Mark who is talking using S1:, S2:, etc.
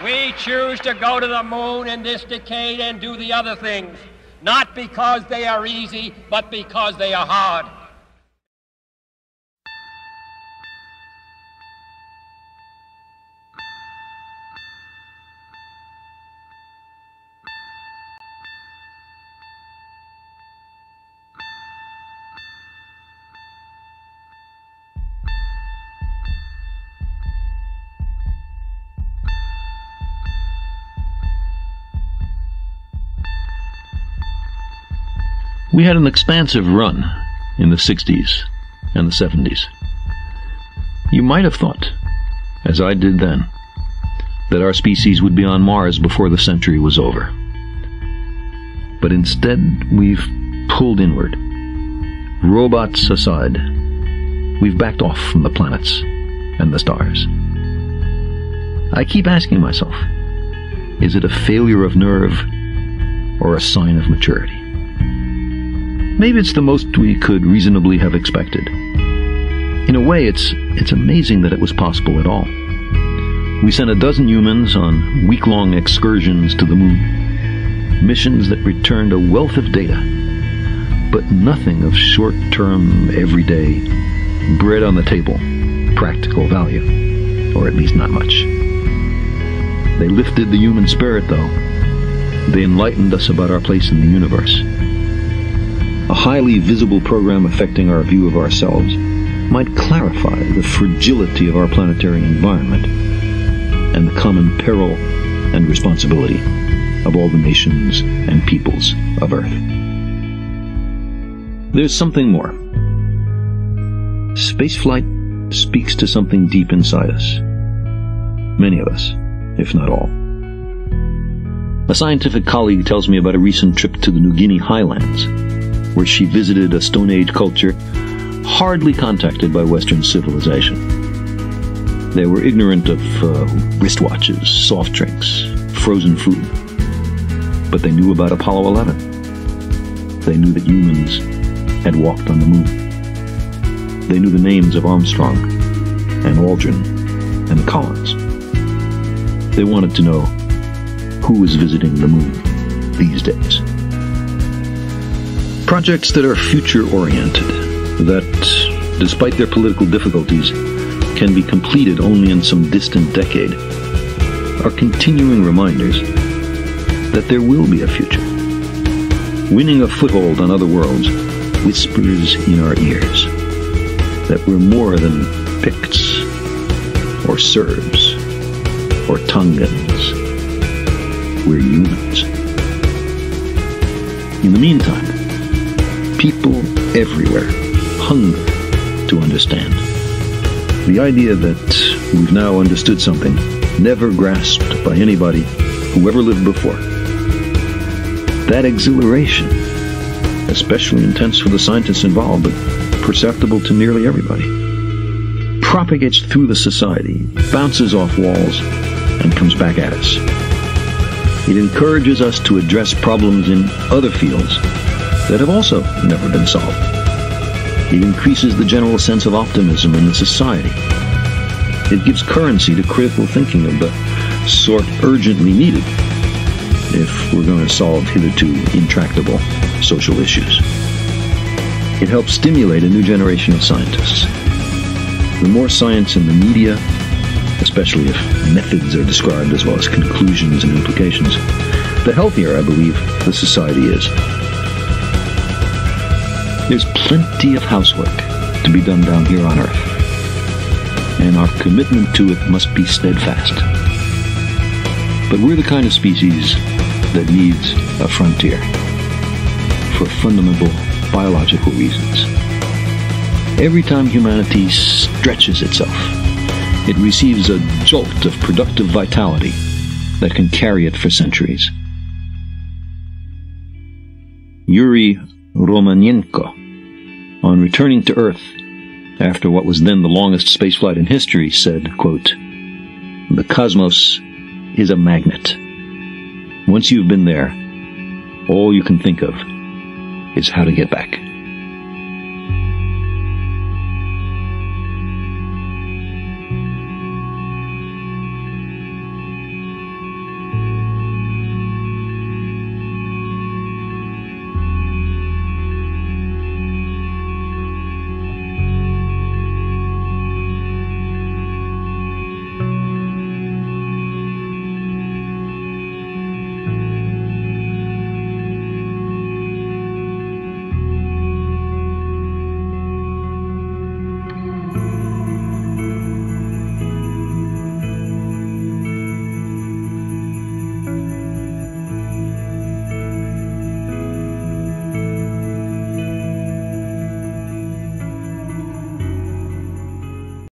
S1: We choose to go to the moon in this decade and do the other things, not because they are easy, but because they are hard.
S2: We had an expansive run in the 60s and the 70s. You might have thought, as I did then, that our species would be on Mars before the century was over. But instead, we've pulled inward. Robots aside, we've backed off from the planets and the stars. I keep asking myself, is it a failure of nerve or a sign of maturity? Maybe it's the most we could reasonably have expected. In a way, it's amazing that it was possible at all. We sent 12 humans on week-long excursions to the moon, missions that returned a wealth of data, but nothing of short-term, everyday, bread on the table, practical value, or at least not much. They lifted the human spirit, though. They enlightened us about our place in the universe. A highly visible program affecting our view of ourselves might clarify the fragility of our planetary environment and the common peril and responsibility of all the nations and peoples of Earth. There's something more. Spaceflight speaks to something deep inside us. Many of us, if not all. A scientific colleague tells me about a recent trip to the New Guinea highlands, where she visited a Stone Age culture hardly contacted by Western civilization. They were ignorant of wristwatches, soft drinks, frozen food. But they knew about Apollo 11. They knew that humans had walked on the moon. They knew the names of Armstrong and Aldrin and Collins. They wanted to know who was visiting the moon these days. Projects that are future-oriented, that, despite their political difficulties, can be completed only in some distant decade, are continuing reminders that there will be a future. Winning a foothold on other worlds whispers in our ears that we're more than Picts, or Serbs, or Tongans. We're humans. In the meantime, people everywhere hunger to understand. The idea that we've now understood something never grasped by anybody who ever lived before. That exhilaration, especially intense for the scientists involved, but perceptible to nearly everybody, propagates through the society, bounces off walls, and comes back at us. It encourages us to address problems in other fields that have also never been solved. It increases the general sense of optimism in the society. It gives currency to critical thinking of the sort urgently needed if we're going to solve hitherto intractable social issues. It helps stimulate a new generation of scientists. The more science in the media, especially if methods are described as well as conclusions and implications, the healthier, I believe, the society is. There's plenty of housework to be done down here on Earth, and our commitment to it must be steadfast. But we're the kind of species that needs a frontier for fundamental biological reasons. Every time humanity stretches itself, it receives a jolt of productive vitality that can carry it for centuries. Yuri Romanenko, on returning to Earth after what was then the longest spaceflight in history, said, quote, "The cosmos is a magnet. Once you've been there, all you can think of is how to get back."